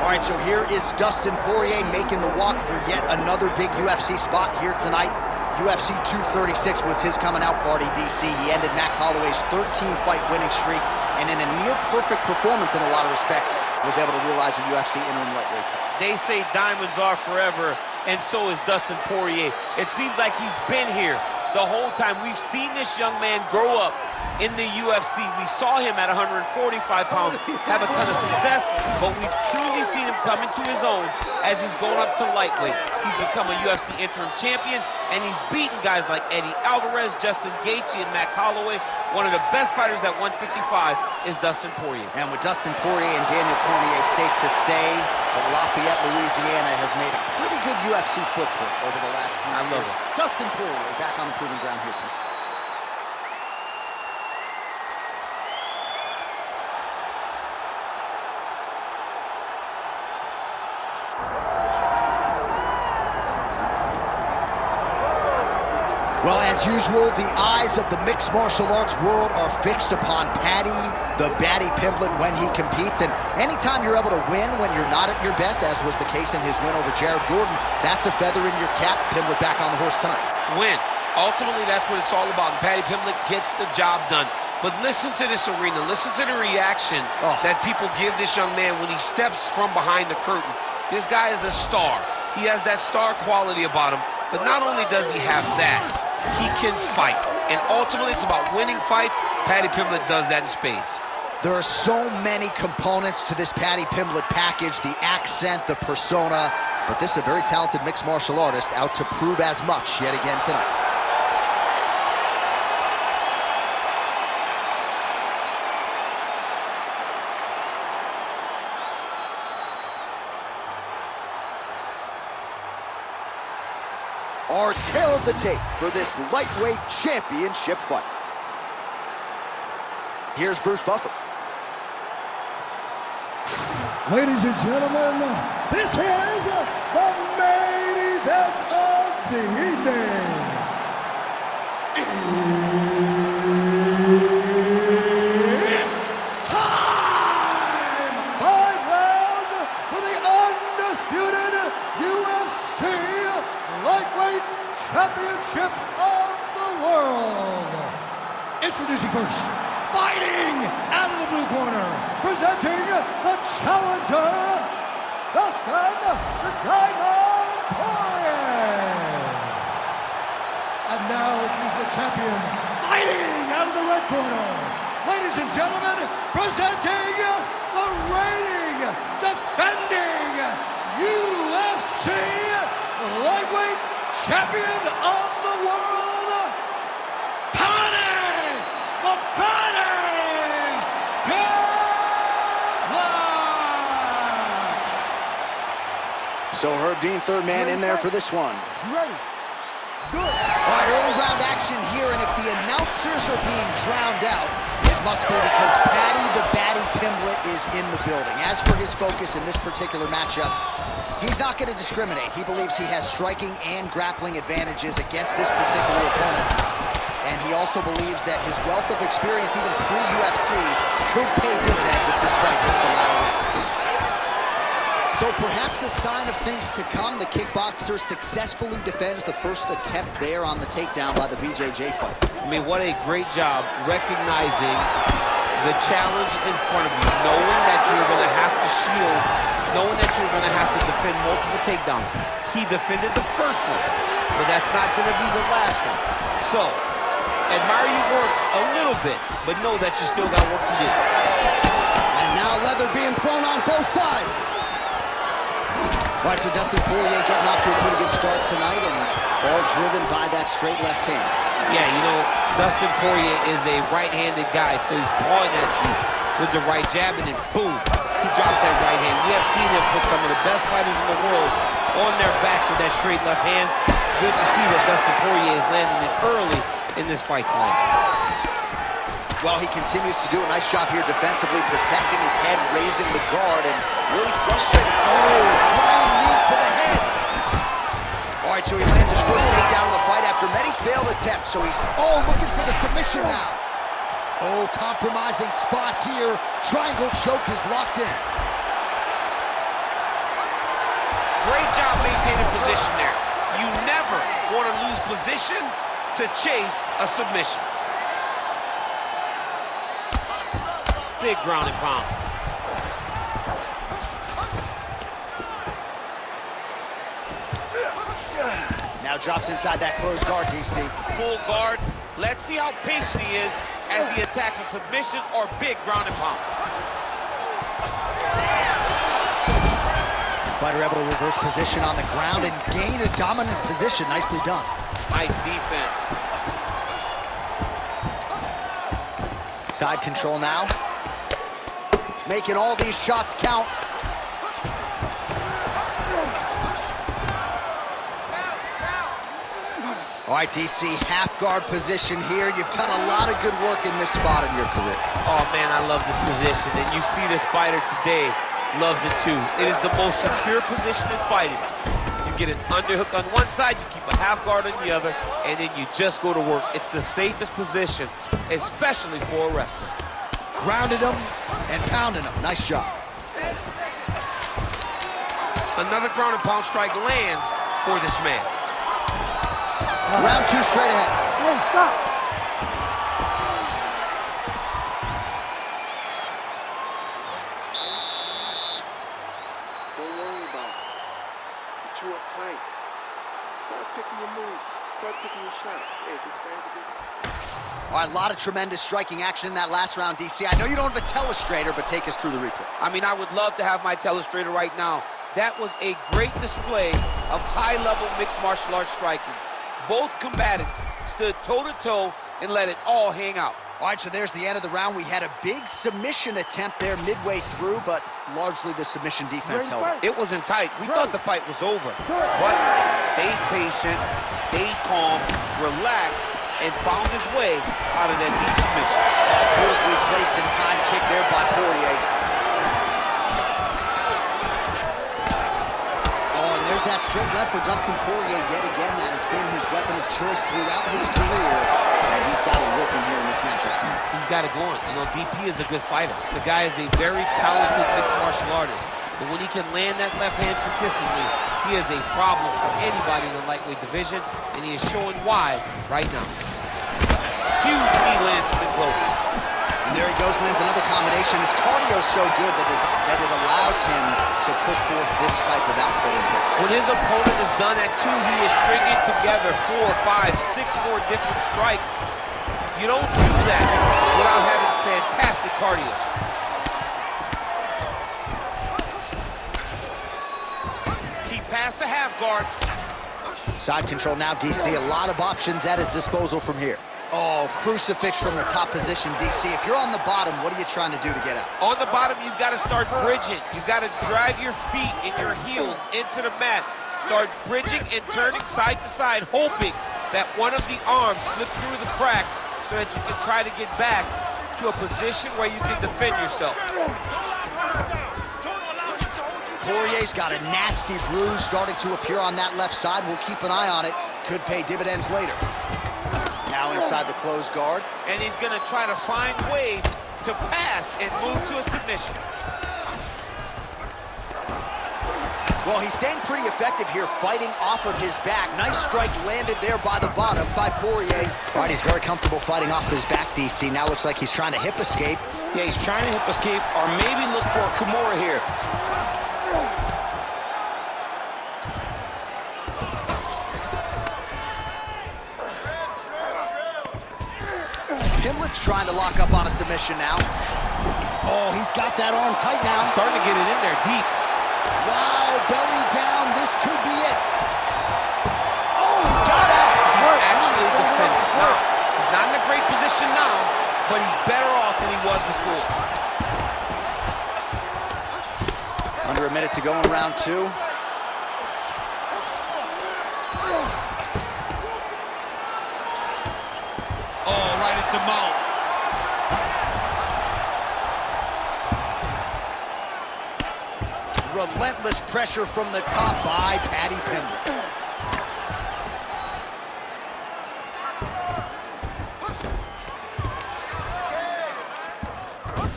All right, so here is Dustin Poirier making the walk for yet another big UFC spot here tonight. UFC 236 was his coming out party, DC. He ended Max Holloway's 13-fight winning streak, and in a near-perfect performance in a lot of respects, was able to realize a UFC interim lightweight title. They say diamonds are forever, and so is Dustin Poirier. It seems like he's been here the whole time. We've seen this young man grow up in the UFC. We saw him at 145 pounds have a ton of success, but we've truly seen him come into his own as he's going up to lightweight. He's become a UFC interim champion, and he's beaten guys like Eddie Alvarez, Justin Gaethje, and Max Holloway. One of the best fighters at 155 is Dustin Poirier. And with Dustin Poirier and Daniel Cormier, safe to say that Lafayette, Louisiana has made a pretty good UFC footprint over the last few years. I love it. Dustin Poirier back on the proving ground here tonight. Well, as usual, the eyes of the mixed martial arts world are fixed upon Paddy, the Paddy Pimblett, when he competes. And anytime you're able to win when you're not at your best, as was the case in his win over Jared Gordon, that's a feather in your cap. Pimblett back on the horse tonight. Win. Ultimately, that's what it's all about. And Paddy Pimblett gets the job done. But listen to this arena. Listen to the reaction that people give this young man when he steps from behind the curtain. This guy is a star. He has that star quality about him. But not only does he have that, he can fight. And ultimately, it's about winning fights. Paddy Pimblett does that in spades. There are so many components to this Paddy Pimblett package, the accent, the persona. But this is a very talented mixed martial artist out to prove as much yet again tonight. Our tail of the tape for this lightweight championship fight. Here's Bruce Buffer. Ladies and gentlemen, this is the main event of the evening. It's time! 5 rounds for the undisputed UFC Lightweight Championship of the world. Introducing first, fighting out of the blue corner, presenting the challenger, Dustin the Diamond Poirier. And now he's the champion, fighting out of the red corner. Ladies and gentlemen, presenting the reigning, defending UFC Lightweight Champion of the world, Paddy the Paddy Pimblett. So Herb Dean, third man in there for this one. Ready. Good. All right, early round action here, and if the announcers are being drowned out, it must be because Paddy the Paddy Pimblett is in the building. As for his focus in this particular matchup, he's not going to discriminate. He believes he has striking and grappling advantages against this particular opponent. And he also believes that his wealth of experience, even pre-UFC, could pay dividends if this fight gets the latter rounds. So perhaps a sign of things to come, the kickboxer successfully defends the first attempt there on the takedown by the BJJ fight. I mean, what a great job recognizing the challenge in front of you, knowing that you're going to have to shield, knowing that you're going to have to defend multiple takedowns. He defended the first one, but that's not going to be the last one. So, admire you work a little bit, but know that you still got work to do. And now leather being thrown on both sides. All right, so Dustin Poirier getting off to a pretty good start tonight, and all driven by that straight left hand. Yeah, you know, Dustin Poirier is a right-handed guy, so he's pawing at you with the right jab, and then boom, he drops that right hand. We have seen him put some of the best fighters in the world on their back with that straight left hand. Good to see that Dustin Poirier is landing it early in this fight tonight. Well, he continues to do a nice job here defensively, protecting his head, raising the guard, and really frustrating. Oh, flying knee to the head. All right, so he lands his first takedown of the fight after many failed attempts. So he's, looking for the submission now. Oh, compromising spot here. Triangle choke is locked in. Great job maintaining position there. You never want to lose position to chase a submission. Big ground and pound. Now drops inside that closed guard, DC. Full guard. Let's see how patient he is as he attacks a submission or big ground and pound. Fighter able to reverse position on the ground and gain a dominant position. Nicely done. Nice defense. Side control now. Making all these shots count. All right, DC, half guard position here. You've done a lot of good work in this spot in your career. Oh, man, I love this position. And you see this fighter today loves it, too. It is the most secure position in fighting. You get an underhook on one side, you keep a half guard on the other, and then you just go to work. It's the safest position, especially for a wrestler. Grounded him and pounded him. Nice job. Another ground and pound strike lands for this man. Round two straight ahead. Hey, stop. Don't worry about it. You're too uptight. Start picking your moves. Start picking your shots. Hey, this guy's a good... All right, a lot of tremendous striking action in that last round, DC. I know you don't have a telestrator, but take us through the replay. I mean, I would love to have my telestrator right now. That was a great display of high-level mixed martial arts striking. Both combatants stood toe-to-toe and let it all hang out. All right, so there's the end of the round. We had a big submission attempt there midway through, but largely the submission defense held up. It wasn't tight. We thought the fight was over. But stayed patient, stayed calm, relaxed, and found his way out of that deep submission. Beautifully placed in time kick there by Poirier. Oh, and there's that straight left for Dustin Poirier yet again. That has been his weapon of choice throughout his career, and he's got it working here in this matchup tonight. He's got it going. You know, DP is a good fighter. The guy is a very talented mixed martial artist. But when he can land that left hand consistently, he is a problem for anybody in the lightweight division, and he is showing why right now. Huge knee lands from this low. And there he goes, lands another combination. His cardio is so good that it allows him to put forth this type of output in hits. When his opponent is done at 2, he is stringing together 4, 5, 6 more different strikes. You don't do that without having fantastic cardio. He passed the half guard. Side control now, DC. A lot of options at his disposal from here. Oh, crucifix from the top position, DC. If you're on the bottom, what are you trying to do to get out? On the bottom, you've got to start bridging. You've got to drive your feet and your heels into the mat. Start bridging and turning side to side, hoping that one of the arms slips through the cracks so that you can try to get back to a position where you can defend yourself. Poirier's got a nasty bruise starting to appear on that left side. We'll keep an eye on it. Could pay dividends later. Now inside the closed guard. And he's going to try to find ways to pass and move to a submission. Well, he's staying pretty effective here, fighting off of his back. Nice strike landed there by the bottom by Poirier. All right, he's very comfortable fighting off his back, DC. Now looks like he's trying to hip escape. Yeah, he's trying to hip escape or maybe look for a Kimura here. Pimblett's trying to lock up on a submission now. Oh, he's got that arm tight now. Starting to get it in there deep. Wow, belly down. This could be it. Oh, he got out. He actually defended. Now, he's not in a great position now, but he's better off than he was before. Under a minute to go in round 2. Oh, right into mount. Relentless pressure from the top by Paddy Pimblett.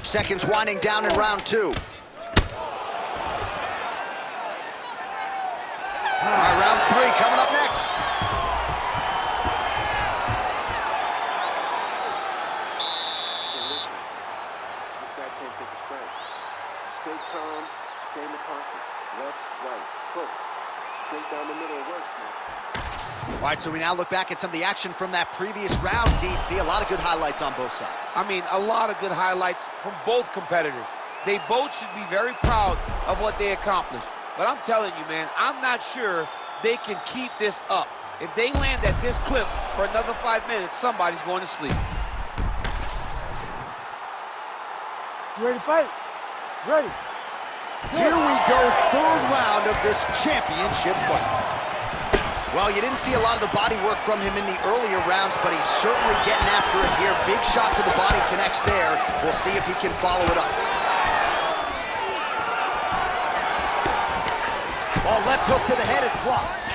Seconds winding down in round 2. coming up next. Okay, listen. This guy can't take a strike. Stay calm, stay in the pocket. Lefts, rights, close. Straight down the middle works, man. All right, so we now look back at some of the action from that previous round, DC. A lot of good highlights on both sides. I mean, a lot of good highlights from both competitors. They both should be very proud of what they accomplished. But I'm telling you, man, I'm not sure they can keep this up. If they land at this clip for another 5 minutes, somebody's going to sleep. You ready to fight? Ready. Here we go, third round of this championship fight. Well, you didn't see a lot of the body work from him in the earlier rounds, but he's certainly getting after it here. Big shot to the body connects there. We'll see if he can follow it up. Oh, left hook to the head, it's blocked.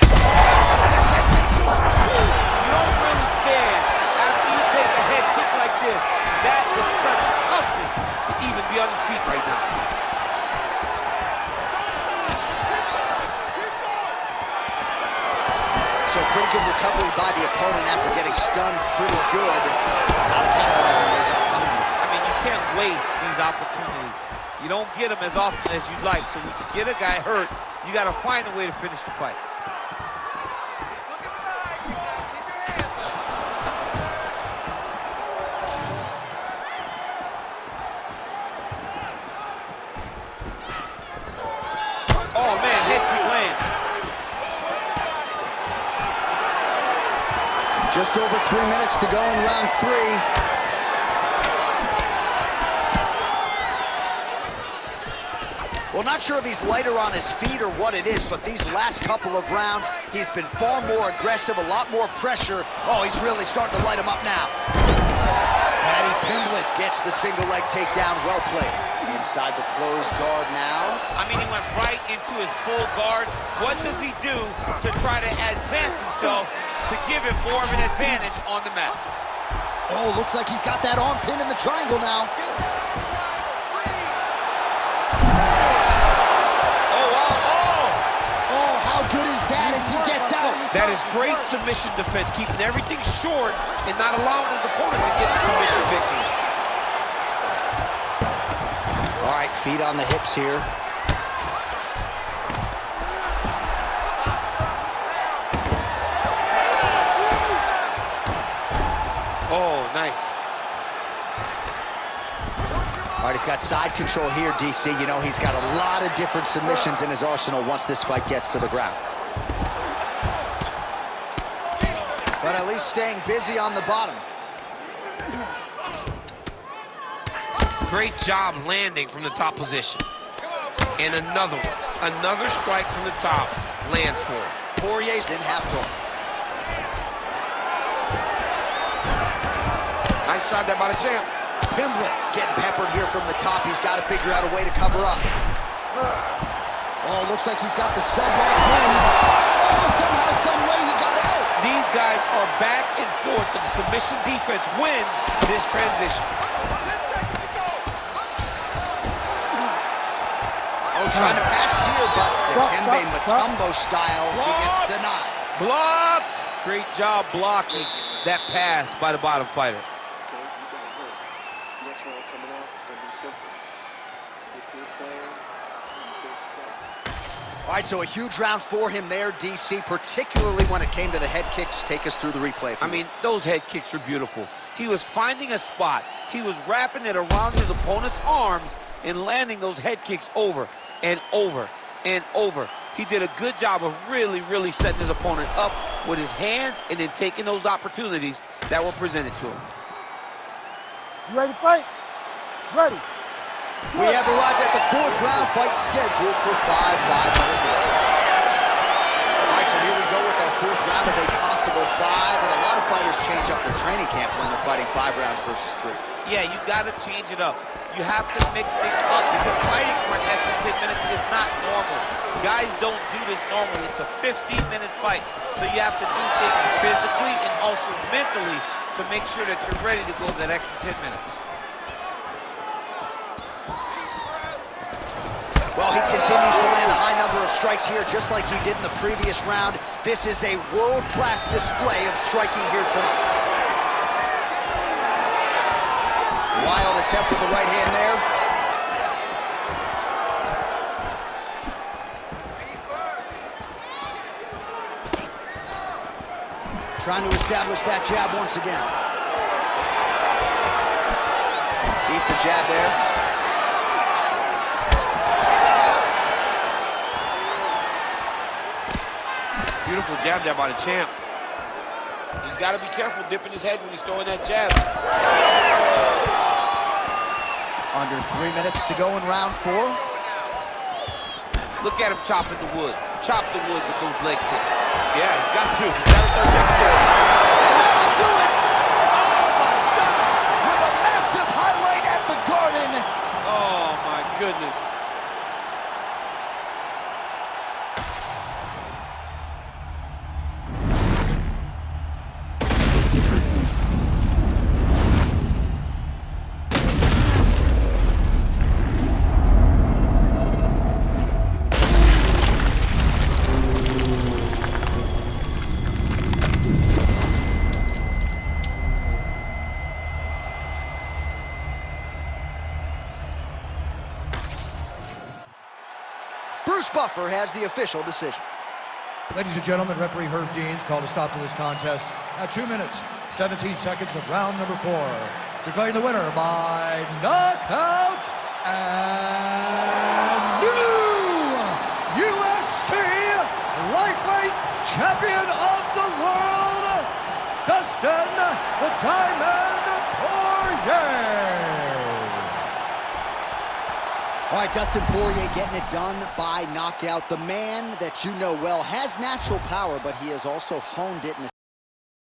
You don't really stand after you take a head kick like this. That is such toughness to even be on his feet right now. So pretty good recovery by the opponent after getting stunned pretty good. How to capitalize on those opportunities. I mean, you can't waste these opportunities. You don't get them as often as you'd like. So when you get a guy hurt, you got to find a way to finish the fight. He's looking for the high kick now. Keep your hands up. Oh, man, head kick land. Just over 3 minutes to go in round 3. Well, not sure if he's lighter on his feet or what it is, but these last couple of rounds, he's been far more aggressive, a lot more pressure. Oh, he's really starting to light him up now. Paddy Pimblett gets the single leg takedown, well played. Inside the closed guard now. I mean, he went right into his full guard. What does he do to try to advance himself to give him more of an advantage on the mat? Oh, looks like he's got that arm pin in the triangle now. Good is that as he gets out. That is great submission defense, keeping everything short and not allowing his opponent to get the submission victory. All right, feet on the hips here. Oh, nice. All right, he's got side control here, DC. You know, he's got a lot of different submissions in his arsenal once this fight gets to the ground. But at least staying busy on the bottom. Great job landing from the top position. And another one. Another strike from the top lands for him. Poirier's in half guard. Nice shot there by the champ. Pimblett getting peppered here from the top. He's got to figure out a way to cover up. Oh, looks like he's got the sub locked in. Oh, somehow, some way he got out. These guys are back and forth, but the submission defense wins this transition. Oh, trying to pass here, but Dikembe Mutombo style, he gets denied. Blocked! Great job blocking that pass by the bottom fighter. Okay, you got hurt. Next round coming out, it's going to be simple. Stick to the plan. Use those strikes. All right, so a huge round for him there, DC, particularly when it came to the head kicks. Take us through the replay. I mean, those head kicks were beautiful. He was finding a spot. He was wrapping it around his opponent's arms and landing those head kicks over and over and over. He did a good job of really, really setting his opponent up with his hands and then taking those opportunities that were presented to him. You ready to fight? Ready. We have arrived at the fourth round, fight scheduled for 5 5-minute rounds. All right, so here we go with our fourth round of a possible 5, and a lot of fighters change up their training camp when they're fighting 5 rounds versus 3. Yeah, you got to change it up. You have to mix things up because fighting for an extra 10 minutes is not normal. Guys don't do this normally. It's a 15-minute fight, so you have to do things physically and also mentally to make sure that you're ready to go that extra 10 minutes. Well, he continues to land a high number of strikes here just like he did in the previous round. This is a world-class display of striking here tonight. Wild attempt with the right hand there. Trying to establish that jab once again. Beats a jab there. Beautiful jab there by the champ. He's got to be careful dipping his head when he's throwing that jab. Under 3 minutes to go in round 4. Look at him chopping the wood. Chop the wood with those leg kicks. Yeah, he's got to. He's got to start jumping kicks. And that'll do it! Oh, my God! With a massive highlight at the Garden. Oh, my goodness. Bruce Buffer has the official decision. Ladies and gentlemen, referee Herb Deans called a stop to this contest at 2 minutes, 17 seconds of round number 4. Declaring the winner by knockout and new UFC lightweight champion of the world, Dustin the Diamond Poirier. All right, Dustin Poirier getting it done by knockout. The man that you know well has natural power, but he has also honed it in a